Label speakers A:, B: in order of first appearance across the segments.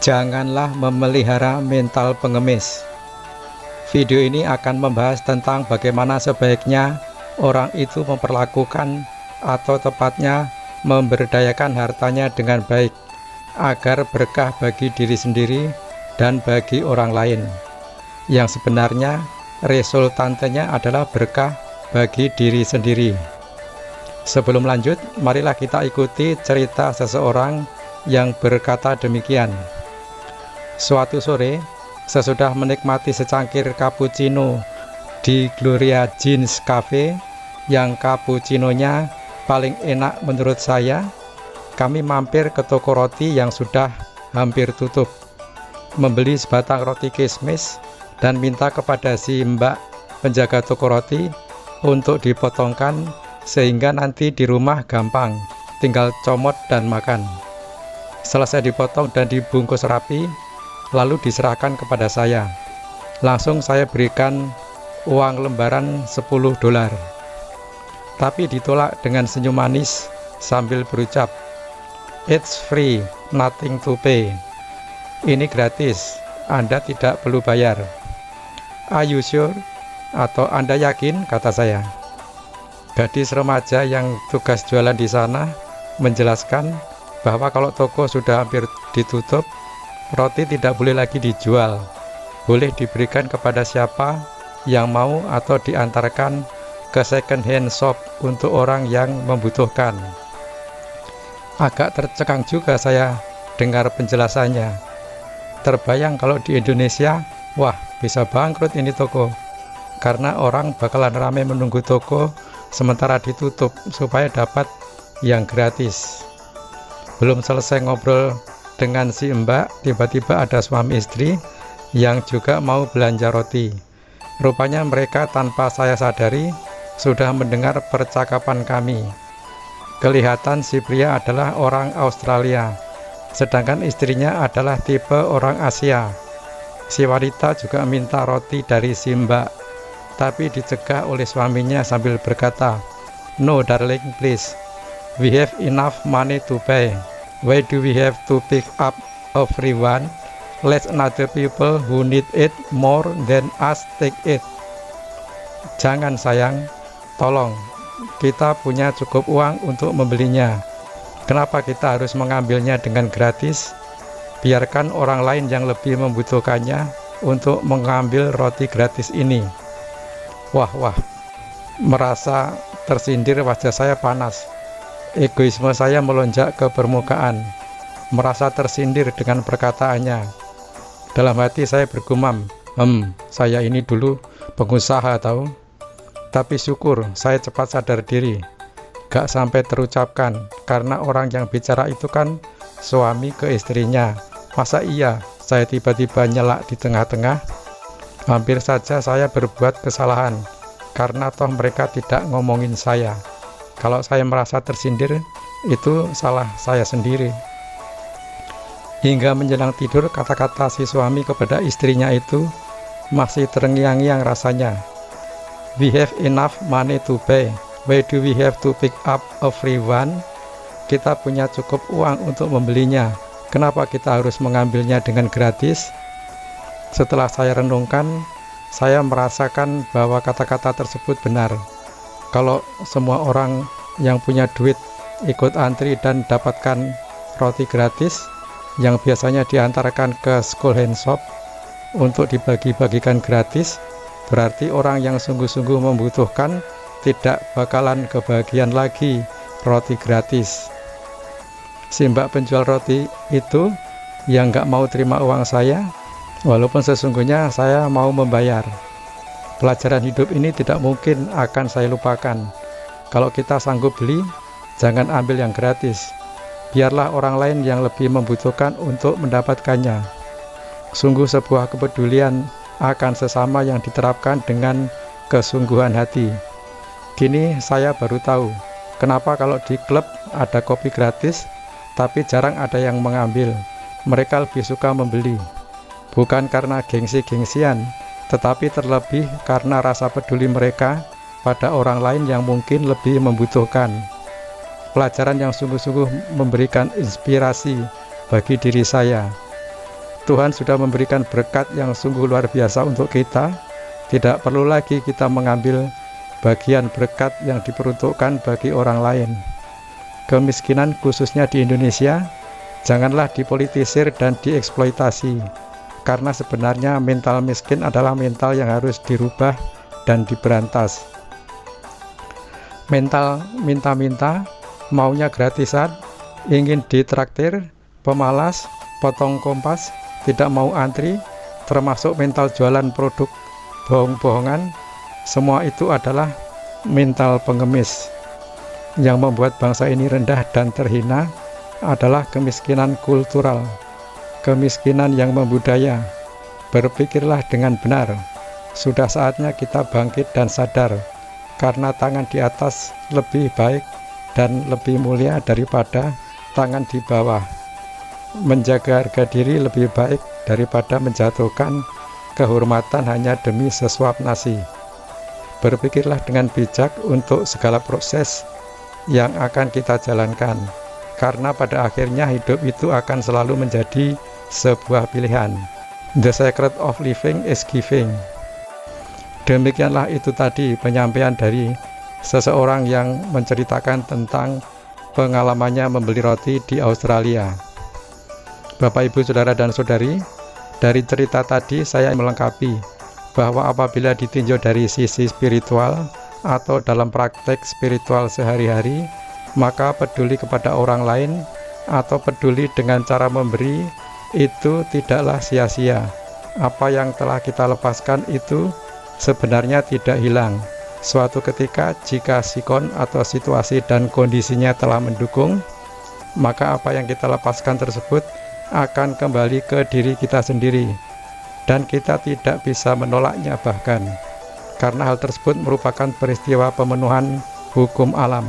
A: Janganlah memelihara mental pengemis. Video ini akan membahas tentang bagaimana sebaiknya orang itu memperlakukan atau tepatnya memberdayakan hartanya dengan baik agar berkah bagi diri sendiri dan bagi orang lain. Yang sebenarnya resultantenya adalah berkah bagi diri sendiri. Sebelum lanjut, marilah kita ikuti cerita seseorang yang berkata demikian. Suatu sore, sesudah menikmati secangkir cappuccino di Gloria Jeans Cafe, yang cappuccinonya paling enak menurut saya, kami mampir ke toko roti yang sudah hampir tutup, membeli sebatang roti kismis dan minta kepada si mbak penjaga toko roti untuk dipotongkan sehingga nanti di rumah gampang, tinggal comot dan makan. Selesai dipotong dan dibungkus rapi, lalu diserahkan kepada saya. Langsung saya berikan uang lembaran $10. Tapi ditolak dengan senyum manis sambil berucap, "It's free, nothing to pay." Ini gratis, Anda tidak perlu bayar. "Are you sure?" Atau Anda yakin? Kata saya. Gadis remaja yang tugas jualan di sana menjelaskan bahwa kalau toko sudah hampir ditutup, roti tidak boleh lagi dijual, boleh diberikan kepada siapa yang mau atau diantarkan ke second hand shop untuk orang yang membutuhkan. Agak tercengang juga saya dengar penjelasannya. Terbayang kalau di Indonesia, wah bisa bangkrut ini toko, karena orang bakalan ramai menunggu toko sementara ditutup supaya dapat yang gratis. Belum selesai ngobrol dengan si mbak, tiba-tiba ada suami istri yang juga mau belanja roti. Rupanya mereka tanpa saya sadari sudah mendengar percakapan kami. Kelihatan si pria adalah orang Australia, sedangkan istrinya adalah tipe orang Asia. Si wanita juga minta roti dari si mbak, tapi dicegah oleh suaminya sambil berkata, "No darling, please. We have enough money to pay. Why do we have to pick up a free one? Let other people who need it more than us take it." Jangan sayang, tolong. Kita punya cukup uang untuk membelinya. Kenapa kita harus mengambilnya dengan gratis? Biarkan orang lain yang lebih membutuhkannya untuk mengambil roti gratis ini. Wah, merasa tersindir, wajah saya panas. Egoisme saya melonjak ke permukaan, merasa tersindir dengan perkataannya. Dalam hati saya bergumam, saya ini dulu pengusaha tahu. Tapi syukur saya cepat sadar diri, gak sampai terucapkan, karena orang yang bicara itu kan suami ke istrinya. Masa iya saya tiba-tiba nyelak di tengah-tengah? Hampir saja saya berbuat kesalahan, karena toh mereka tidak ngomongin saya. Kalau saya merasa tersindir, itu salah saya sendiri. Hingga menjelang tidur, kata-kata si suami kepada istrinya itu masih terngiang-ngiang rasanya. "We have enough money to pay. Why do we have to pick up a free one?" Kita punya cukup uang untuk membelinya. Kenapa kita harus mengambilnya dengan gratis? Setelah saya renungkan, saya merasakan bahwa kata-kata tersebut benar. Kalau semua orang yang punya duit ikut antri dan dapatkan roti gratis yang biasanya diantarkan ke school hand shop untuk dibagi-bagikan gratis, berarti orang yang sungguh-sungguh membutuhkan tidak bakalan kebagian lagi roti gratis. Si mbak penjual roti itu yang gak mau terima uang saya, walaupun sesungguhnya saya mau membayar. Pelajaran hidup ini tidak mungkin akan saya lupakan. Kalau kita sanggup beli, jangan ambil yang gratis. Biarlah orang lain yang lebih membutuhkan untuk mendapatkannya. Sungguh sebuah kepedulian akan sesama yang diterapkan dengan kesungguhan hati. Kini saya baru tahu, kenapa kalau di klub ada kopi gratis, tapi jarang ada yang mengambil. Mereka lebih suka membeli. Bukan karena gengsi-gengsian, tetapi terlebih karena rasa peduli mereka pada orang lain yang mungkin lebih membutuhkan. Pelajaran yang sungguh-sungguh memberikan inspirasi bagi diri saya. Tuhan sudah memberikan berkat yang sungguh luar biasa untuk kita. Tidak perlu lagi kita mengambil bagian berkat yang diperuntukkan bagi orang lain. Kemiskinan khususnya di Indonesia janganlah dipolitisir dan dieksploitasi, karena sebenarnya mental miskin adalah mental yang harus dirubah dan diberantas. Mental minta-minta, maunya gratisan, ingin ditraktir, pemalas, potong kompas, tidak mau antri, termasuk mental jualan produk bohong-bohongan, semua itu adalah mental pengemis. Yang membuat bangsa ini rendah dan terhina adalah kemiskinan kultural, kemiskinan yang membudaya. Berpikirlah dengan benar. Sudah saatnya kita bangkit dan sadar, karena tangan di atas lebih baik dan lebih mulia daripada tangan di bawah. Menjaga harga diri lebih baik daripada menjatuhkan kehormatan hanya demi sesuap nasi. Berpikirlah dengan bijak untuk segala proses yang akan kita jalankan, karena pada akhirnya hidup itu akan selalu menjadi sebuah pilihan. The secret of living is giving. Demikianlah itu tadi penyampaian dari seseorang yang menceritakan tentang pengalamannya membeli roti di Australia. Bapak, Ibu, Saudara, dan Saudari, dari cerita tadi saya melengkapi bahwa apabila ditinjau dari sisi spiritual atau dalam praktek spiritual sehari-hari, maka peduli kepada orang lain atau peduli dengan cara memberi itu tidaklah sia-sia. Apa yang telah kita lepaskan itu sebenarnya tidak hilang. Suatu ketika jika sikon atau situasi dan kondisinya telah mendukung, maka apa yang kita lepaskan tersebut akan kembali ke diri kita sendiri, dan kita tidak bisa menolaknya bahkan. Karena hal tersebut merupakan peristiwa pemenuhan hukum alam.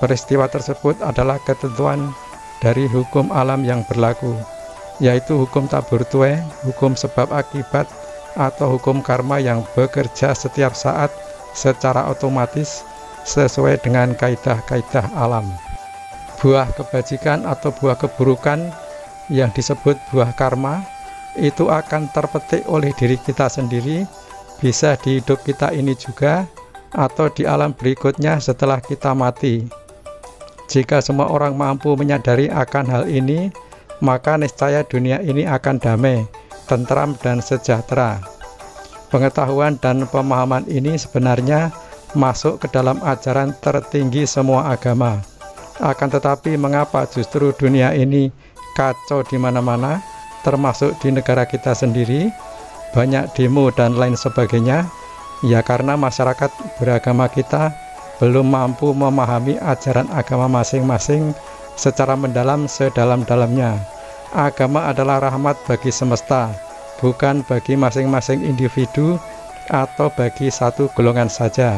A: Peristiwa tersebut adalah ketentuan dari hukum alam yang berlaku, yaitu hukum tabur tuai, hukum sebab akibat, atau hukum karma yang bekerja setiap saat secara otomatis sesuai dengan kaidah-kaidah alam. Buah kebajikan atau buah keburukan yang disebut buah karma itu akan terpetik oleh diri kita sendiri, bisa di hidup kita ini juga atau di alam berikutnya setelah kita mati. Jika semua orang mampu menyadari akan hal ini, maka niscaya dunia ini akan damai, tentram, dan sejahtera. Pengetahuan dan pemahaman ini sebenarnya masuk ke dalam ajaran tertinggi semua agama. Akan tetapi mengapa justru dunia ini kacau di mana-mana, termasuk di negara kita sendiri? Banyak demo dan lain sebagainya, ya karena masyarakat beragama kita belum mampu memahami ajaran agama masing-masing secara mendalam sedalam-dalamnya. Agama adalah rahmat bagi semesta, bukan bagi masing-masing individu atau bagi satu golongan saja.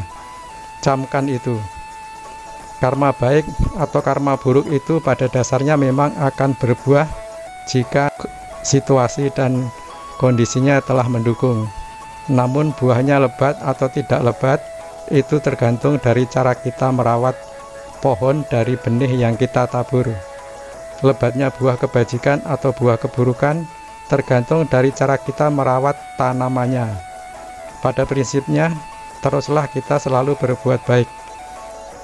A: Camkan itu. Karma baik atau karma buruk itu pada dasarnya memang akan berbuah jika situasi dan kondisinya telah mendukung. Namun buahnya lebat atau tidak lebat itu tergantung dari cara kita merawat pohon dari benih yang kita tabur. Lebatnya buah kebajikan atau buah keburukan tergantung dari cara kita merawat tanamannya. Pada prinsipnya, teruslah kita selalu berbuat baik.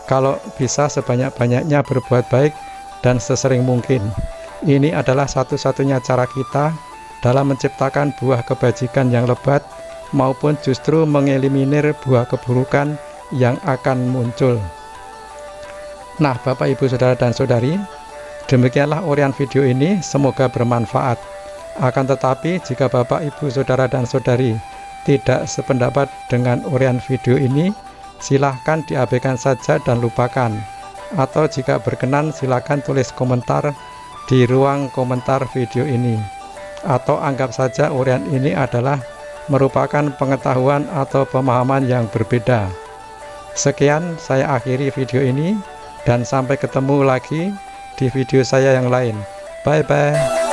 A: Kalau bisa sebanyak-banyaknya berbuat baik dan sesering mungkin. Ini adalah satu-satunya cara kita dalam menciptakan buah kebajikan yang lebat maupun justru mengeliminir buah keburukan yang akan muncul. Nah, Bapak, Ibu, Saudara, dan Saudari, demikianlah uraian video ini, semoga bermanfaat. Akan tetapi jika Bapak, Ibu, Saudara, dan Saudari tidak sependapat dengan uraian video ini, silahkan diabaikan saja dan lupakan. Atau jika berkenan silahkan tulis komentar di ruang komentar video ini. Atau anggap saja uraian ini adalah merupakan pengetahuan atau pemahaman yang berbeda. Sekian, saya akhiri video ini dan sampai ketemu lagi di video saya yang lain. Bye-bye.